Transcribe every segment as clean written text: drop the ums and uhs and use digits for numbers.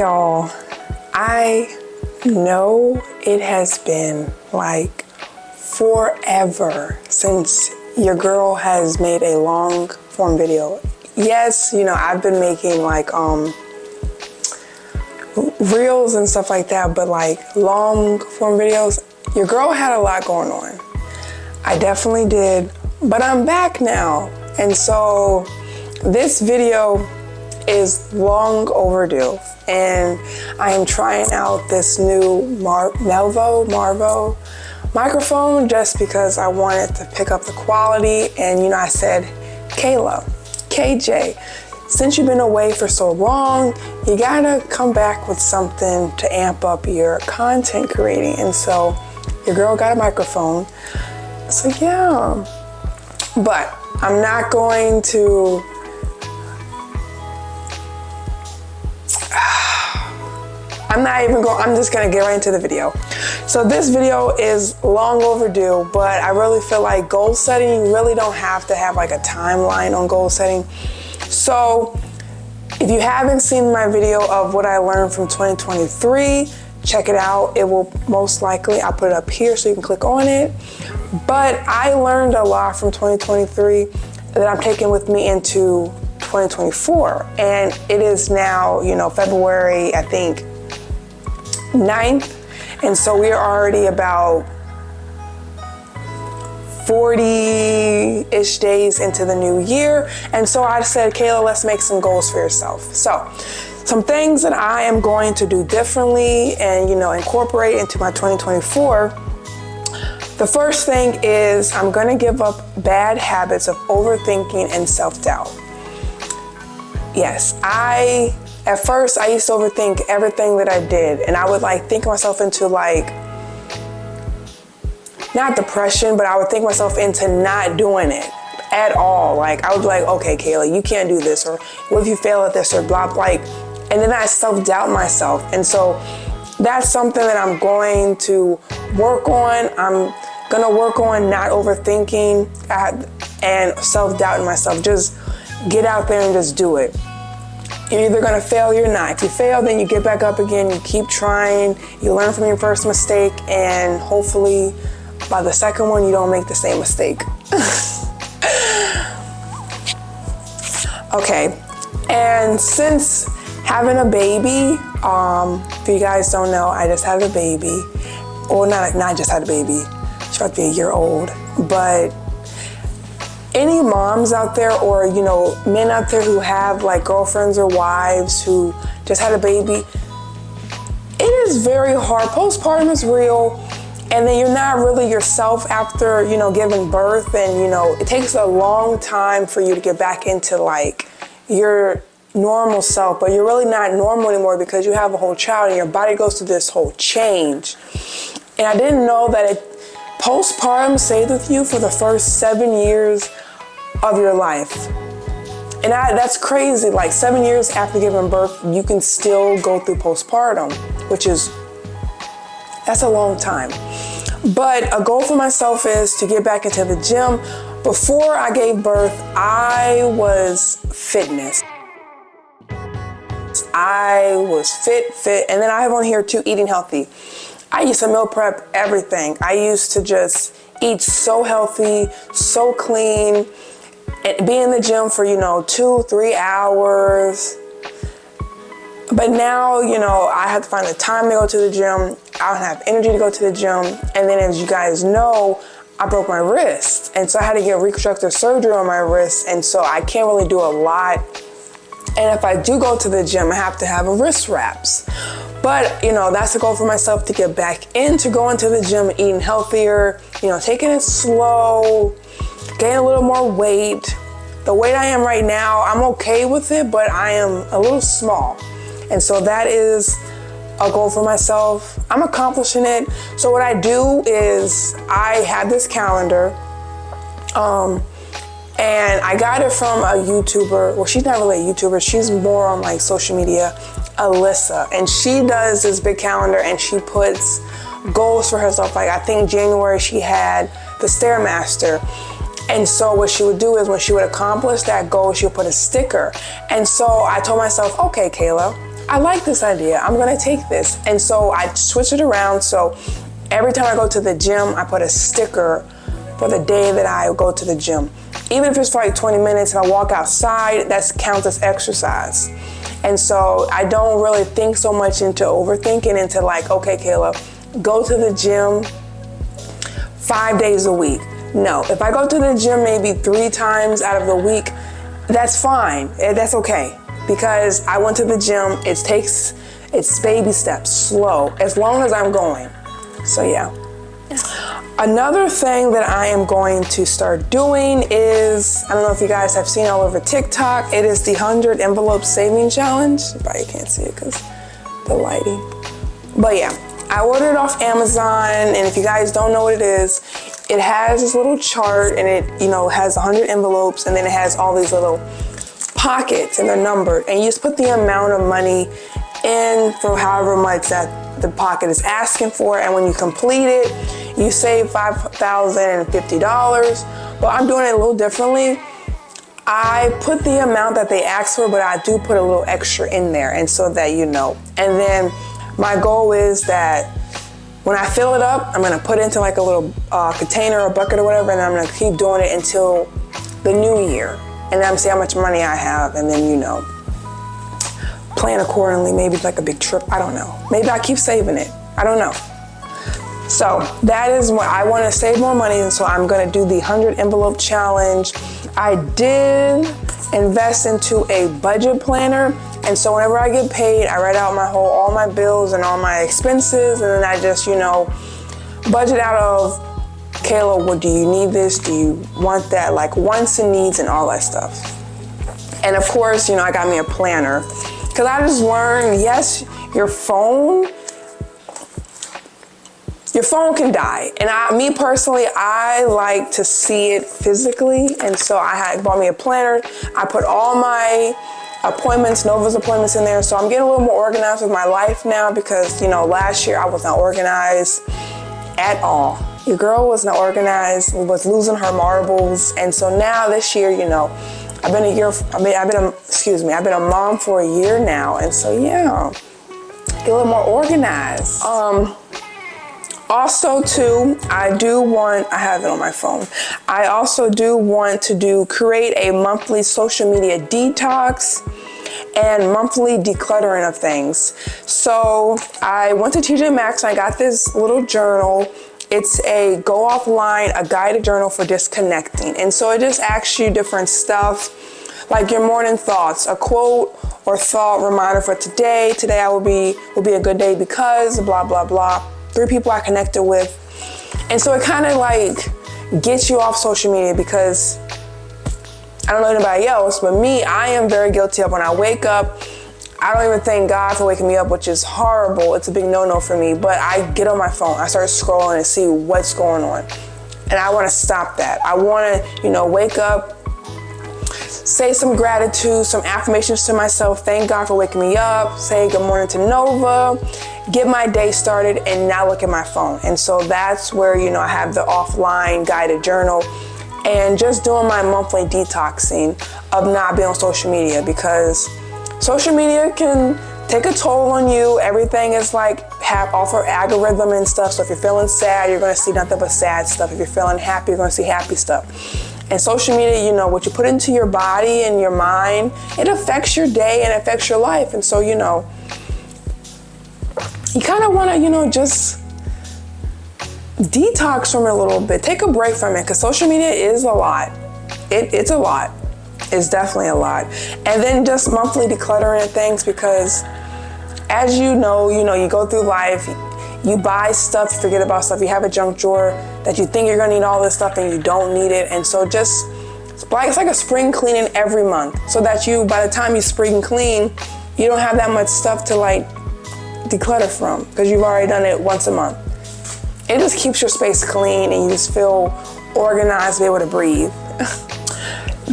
y'all, I know it has been like forever since your girl has made a long form video. Yes, you know, I've been making like reels and stuff like that, but like long form videos, your girl had a lot going on. I definitely did, but I'm back now. And so this video is long overdue, and I am trying out this new Marvo microphone just because I wanted to pick up the quality. And you know, I said, Kayla, KJ, since you've been away for so long, you gotta come back with something to amp up your content creating. And so your girl got a microphone. So yeah, but I'm not going to, I'm just gonna get right into the video. So this video is long overdue, but I really feel like goal setting, you really don't have to have like a timeline on goal setting. So if you haven't seen my video of what I learned from 2023, check it out. It will most likely, I'll put it up here so you can click on it. But I learned a lot from 2023 that I'm taking with me into 2024. And it is now, you know, February, I think, 9th. And so we're already about 40-ish days into the new year. And so I said, Kayla, let's make some goals for yourself. So some things that I am going to do differently and, you know, incorporate into my 2024. The first thing is I'm going to give up bad habits of overthinking and self-doubt. Yes, at first I used to overthink everything that I did, and I would like think myself into like, not depression, but I would think myself into not doing it at all. Like I would be like, okay, Kayla, you can't do this, or what if you fail at this, or blah, like, and then I self-doubt myself. And so that's something that I'm going to work on. I'm gonna work on not overthinking and self-doubting myself. Just get out there and just do it. You're either gonna fail or you're not. If you fail, then you get back up again, you keep trying, you learn from your first mistake, and hopefully by the second one, you don't make the same mistake. Okay, and since having a baby, if you guys don't know, I just had a baby. Or not just had a baby, she's about to be a year old, but any moms out there, or you know, men out there who have like girlfriends or wives who just had a baby, it is very hard. Postpartum is real, and then you're not really yourself after, you know, giving birth, and you know, it takes a long time for you to get back into like your normal self, but you're really not normal anymore because you have a whole child and your body goes through this whole change. And I didn't know that postpartum stayed with you for the first 7 years of your life. And that's crazy. Like 7 years after giving birth, you can still go through postpartum, that's a long time. But a goal for myself is to get back into the gym. Before I gave birth, I was fitness. I was fit, and then I have on here too, eating healthy. I used to meal prep everything. I used to just eat so healthy, so clean, and be in the gym for, you know, 2-3 hours. But now, you know, I have to find the time to go to the gym. I don't have energy to go to the gym. And then as you guys know, I broke my wrist. And so I had to get reconstructive surgery on my wrist. And so I can't really do a lot. And if I do go to the gym, I have to have a wrist wraps. But, you know, that's a goal for myself, to get back into going to the gym, eating healthier, you know, taking it slow, gain a little more weight. The weight I am right now, I'm okay with it, but I am a little small. And so that is a goal for myself. I'm accomplishing it. So what I do is I have this calendar, and I got it from a YouTuber. Well, she's not really a YouTuber. She's more on like social media, Alyssa. And she does this big calendar, and she puts goals for herself. Like I think January she had the Stairmaster. And so what she would do is when she would accomplish that goal, she would put a sticker. And so I told myself, okay, Kayla, I like this idea. I'm gonna take this. And so I switch it around. So every time I go to the gym, I put a sticker for the day that I go to the gym. Even if it's for like 20 minutes, if I walk outside, that counts as exercise. And so I don't really think so much into overthinking into like, okay, Kayla, go to the gym 5 days a week. No, if I go to the gym maybe 3 times out of the week, that's fine. That's okay. Because I went to the gym, it's baby steps, slow, as long as I'm going. So yeah. Another thing that I am going to start doing is, I don't know if you guys have seen all over TikTok, it is the 100 envelope saving challenge. You probably can't see it because the lighting. But yeah, I ordered it off Amazon, and if you guys don't know what it is, it has this little chart, and it, has 100 envelopes, and then it has all these little pockets, and they're numbered, and you just put the amount of money in for however much that the pocket is asking for, and when you complete it, you save $5,050. But I'm doing it a little differently. I put the amount that they ask for, but I do put a little extra in there, and so that you know. And then my goal is that when I fill it up, I'm gonna put it into like a little container or bucket or whatever, and I'm gonna keep doing it until the new year. And then I'm see how much money I have, and then plan accordingly. Maybe it's like a big trip, I don't know. Maybe I keep saving it, I don't know. So that is what I want to save more money, and so I'm gonna do the 100 envelope challenge. I did invest into a budget planner, and so whenever I get paid, I write out all my bills and all my expenses, and then I just, budget out of, Kayla, what do you need this? Do you want that? Like wants and needs and all that stuff. And of course, I got me a planner, because I just learned, yes, your phone can die. And me personally, I like to see it physically. And so I bought me a planner. I put all my appointments, Nova's appointments in there. So I'm getting a little more organized with my life now, because, last year I was not organized at all. Your girl was not organized, was losing her marbles. And so now this year, I've been a mom for a year now. And so yeah, get a little more organized. Also too, I have it on my phone. I also do want to create a monthly social media detox and monthly decluttering of things. So I went to TJ Maxx and I got this little journal. It's a go offline, a guided journal for disconnecting. And so it just asks you different stuff, like your morning thoughts, a quote or thought reminder for today. Today will be a good day because blah, blah, blah. 3 people I connected with. And so it kind of like gets you off social media, because I don't know anybody else, but me, I am very guilty of when I wake up, I don't even thank God for waking me up, which is horrible. It's a big no-no for me, but I get on my phone. I start scrolling and see what's going on. And I want to stop that. I want to, wake up, say some gratitude, some affirmations to myself, thank God for waking me up, say good morning to Nova, get my day started, and not look at my phone. And so that's where, I have the offline guided journal and just doing my monthly detoxing of not being on social media, because social media can take a toll on you. Everything is like offer algorithm and stuff. So if you're feeling sad, you're going to see nothing but sad stuff. If you're feeling happy, you're going to see happy stuff. And social media, what you put into your body and your mind, it affects your day and affects your life. And so, you kind of want to, just detox from it a little bit. Take a break from it, because social media is a lot. It's a lot. It's definitely a lot. And then just monthly decluttering things, because as you know, you go through life, you buy stuff, you forget about stuff, you have a junk drawer that you think you're gonna need all this stuff and you don't need it. And so it's like a spring cleaning every month, so that by the time you spring clean, you don't have that much stuff to like declutter from, because you've already done it once a month. It just keeps your space clean and you just feel organized, be able to breathe.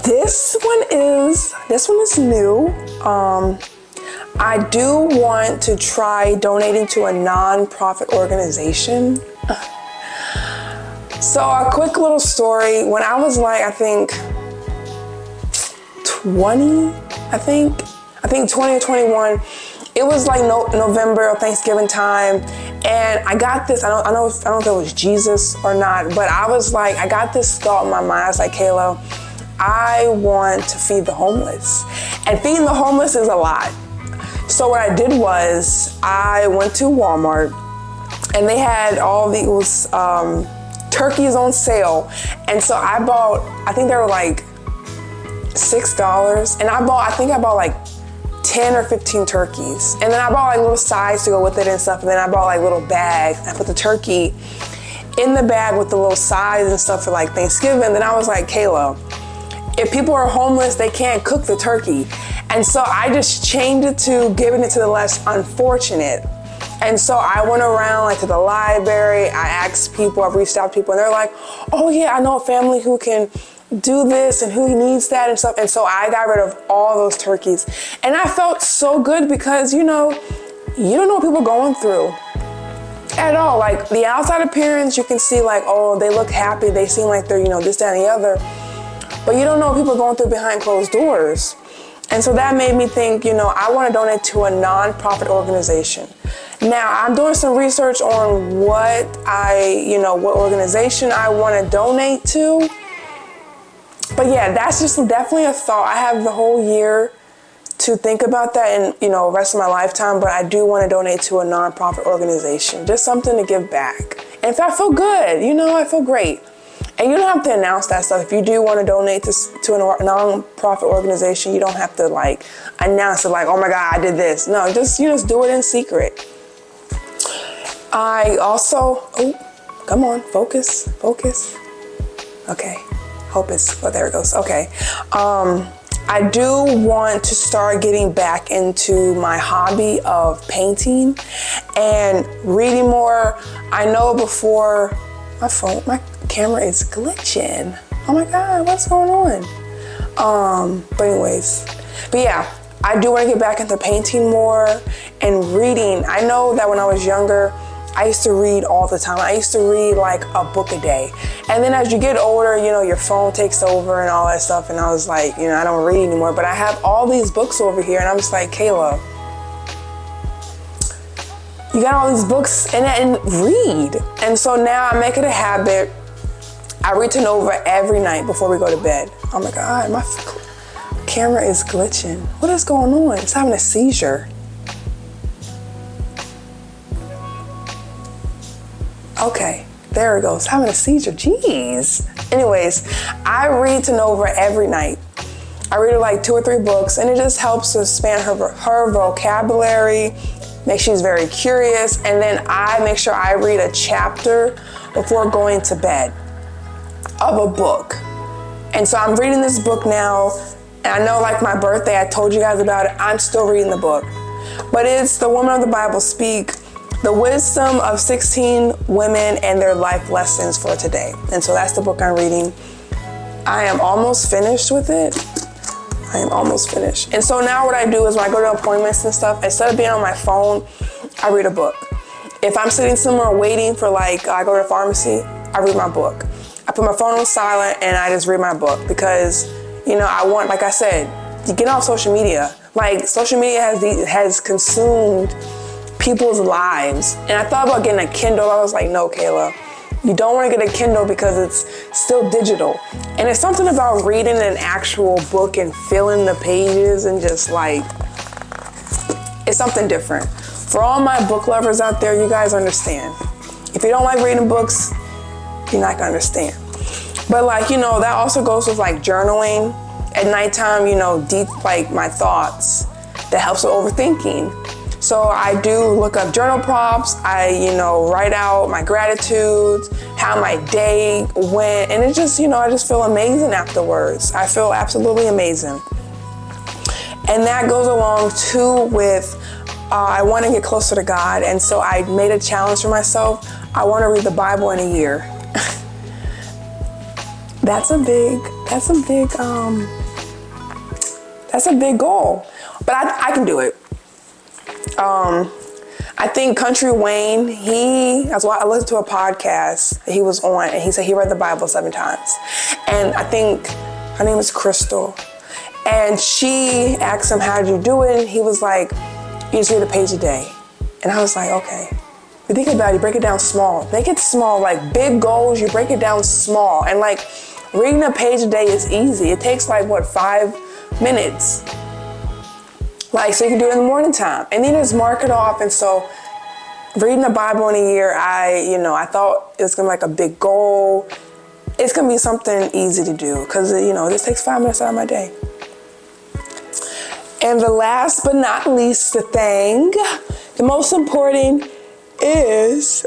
This one is new. I do want to try donating to a non-profit organization. So a quick little story. When I was like, I think 20 or 21, it was like November or Thanksgiving time, and I got this, I don't know if it was Jesus or not, but I was like, I got this thought in my mind. I was like, Kayla, I want to feed the homeless. And feeding the homeless is a lot. So what I did was I went to Walmart, and they had all these turkeys on sale. And so I bought, I think they were like $6. And I think I bought like 10 or 15 turkeys. And then I bought like little sides to go with it and stuff. And then I bought like little bags. I put the turkey in the bag with the little sides and stuff for like Thanksgiving. Then I was like, Kayla, if people are homeless, they can't cook the turkey. And so I just changed it to giving it to the less unfortunate. And so I went around like to the library, I asked people, I've reached out to people, and they're like, oh yeah, I know a family who can do this and who needs that and stuff. And so I got rid of all those turkeys. And I felt so good because, you don't know what people are going through at all. Like the outside appearance, you can see like, oh, they look happy, they seem like they're, this, that, and the other. But you don't know what people are going through behind closed doors. And so that made me think, I want to donate to a nonprofit organization. Now, I'm doing some research on what organization I want to donate to. But yeah, that's just definitely a thought. I have the whole year to think about that and, rest of my lifetime, but I do want to donate to a nonprofit organization. Just something to give back. And if I feel good, I feel great. And you don't have to announce that stuff. If you do want to donate to a non-profit organization, you don't have to announce it like, oh my God, I did this. No, just do it in secret. I also, come on, focus. Okay, there it goes. Okay. I do want to start getting back into my hobby of painting and reading more. I know before my camera is glitching. Oh my God, what's going on? But yeah, I do want to get back into painting more and reading. I know that when I was younger, I used to read all the time. I used to read like a book a day. And then as you get older, your phone takes over and all that stuff. And I was like, I don't read anymore, but I have all these books over here. And I'm just like, Kayla, you got all these books and read. And so now I make it a habit. I read to Nova every night before we go to bed. Oh my God, my camera is glitching. What is going on? It's having a seizure. Okay, there it goes. Having a seizure. Jeez. Anyways, I read to Nova every night. I read her like 2 or 3 books, and it just helps to expand her vocabulary. She's very curious, and then I make sure I read a chapter before going to bed of a book. And so I'm reading this book now, and I know like my birthday, I told you guys about it. I'm still reading the book. But it's The Woman of the Bible Speak, The Wisdom of 16 Women and Their Life Lessons for Today. And so that's the book I'm reading. I am almost finished with it. And so now what I do is when I go to appointments and stuff, instead of being on my phone, I read a book. If I'm sitting somewhere waiting for I go to the pharmacy, I read my book. I put my phone on silent and I just read my book because, I want, like I said, to get off social media. Like social media has consumed people's lives. And I thought about getting a Kindle. I was like, no, Kayla, you don't want to get a Kindle because it's still digital. And it's something about reading an actual book and filling the pages and just it's something different. For all my book lovers out there, you guys understand. If you don't like reading books, you're not gonna understand. But that also goes with journaling at nighttime, deep my thoughts. That helps with overthinking. So I do look up journal prompts. I, write out my gratitudes, how my day went. And it just, I just feel amazing afterwards. I feel absolutely amazing. And that goes along too with, I want to get closer to God. And so I made a challenge for myself. I want to read the Bible in a year. That's a big goal. But I can do it. I think Country Wayne, that's why I listened to a podcast that he was on, and he said he read the Bible 7 times. And I think her name is Crystal. And she asked him, how'd you do it? And he was like, you just read a page a day. And I was like, okay. You think about it, you break it down small. Make it small, like big goals, you break it down small. And like reading a page a day is easy. It takes like, 5 minutes? Like, so you can do it in the morning time. And then just mark it off. And so reading the Bible in a year, I thought it was gonna be like a big goal. It's gonna be something easy to do because, it just takes 5 minutes out of my day. And the last but not least thing, the most important is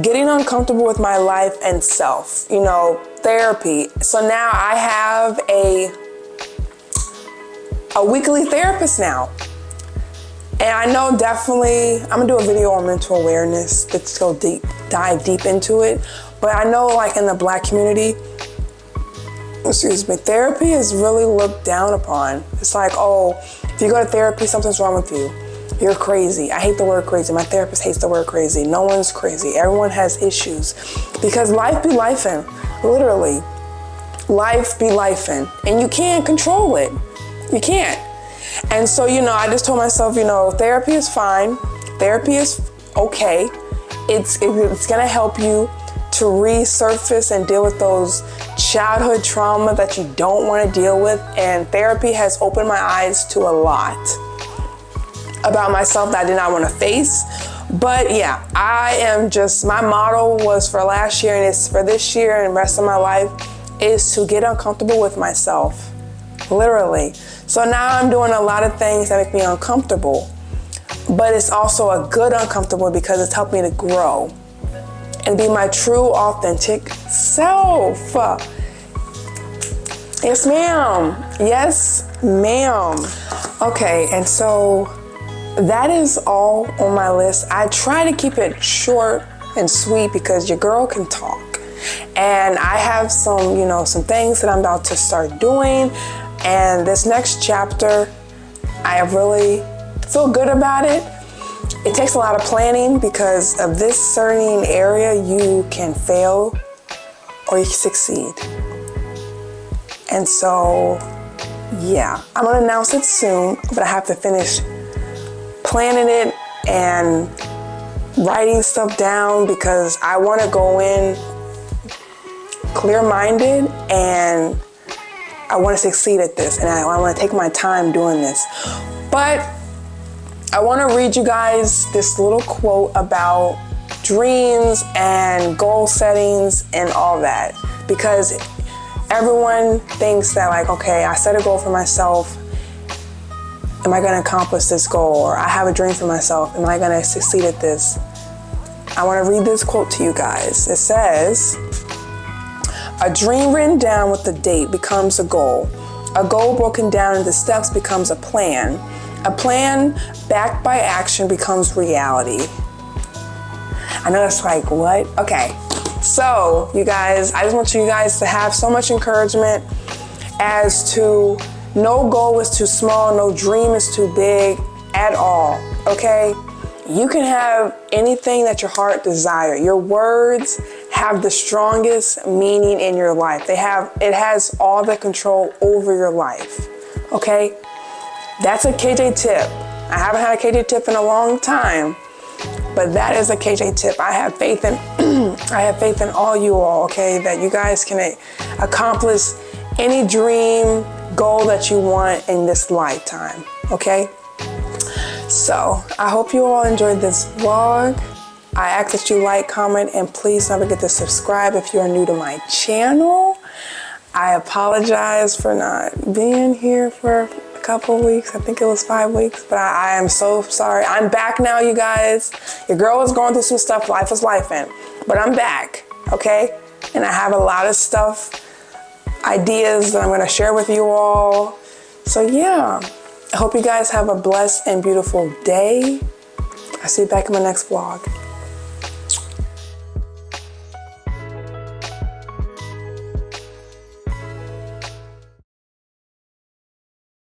getting uncomfortable with my life and self, therapy. So now I have a weekly therapist now. And I know definitely, I'm gonna do a video on mental awareness. Let's go dive deep into it. But I know like in the Black community, therapy is really looked down upon. It's like, oh, if you go to therapy, something's wrong with you. You're crazy. I hate the word crazy. My therapist hates the word crazy. No one's crazy. Everyone has issues. Because life be lifing. Literally. Life be lifing. And you can't control it. You can't. And so, I just told myself, therapy is fine. Therapy is okay. It's going to help you to resurface and deal with those childhood trauma that you don't want to deal with. And therapy has opened my eyes to a lot about myself that I did not want to face. But yeah, my motto was for last year and it's for this year and the rest of my life is to get uncomfortable with myself. Literally. So now I'm doing a lot of things that make me uncomfortable, but it's also a good uncomfortable because it's helped me to grow and be my true, authentic self. Yes, ma'am. Yes, ma'am. Okay, and so that is all on my list. I try to keep it short and sweet because your girl can talk. And I have some things that I'm about to start doing. And this next chapter, I really feel good about it. It takes a lot of planning because of this certain area, you can fail or you can succeed. And so, yeah, I'm gonna announce it soon, but I have to finish planning it and writing stuff down because I wanna go in clear-minded and I want to succeed at this and I want to take my time doing this. But I want to read you guys this little quote about dreams and goal settings and all that because everyone thinks that like, okay, I set a goal for myself. Am I going to accomplish this goal? Or I have a dream for myself. Am I going to succeed at this? I want to read this quote to you guys. It says, "A dream written down with a date becomes a goal. A goal broken down into steps becomes a plan. A plan backed by action becomes reality." I know it's like, what? Okay. So, you guys, I just want you guys to have so much encouragement as to no goal is too small, no dream is too big at all, okay? You can have anything that your heart desires. Your words have the strongest meaning in your life. It has all the control over your life, okay? That's a KJ tip. I haven't had a KJ tip in a long time, but that is a KJ tip. I have faith in all you all, okay? That you guys can accomplish any dream, goal that you want in this lifetime, okay? So I hope you all enjoyed this vlog. I ask that you like, comment, and please don't forget to subscribe if you're new to my channel. I apologize for not being here for a couple of weeks. I think it was 5 weeks, but I am so sorry. I'm back now, you guys. Your girl was going through some stuff. Life was lifing, but I'm back, okay? And I have a lot of stuff, ideas that I'm gonna share with you all. So yeah, I hope you guys have a blessed and beautiful day. I'll see you back in my next vlog.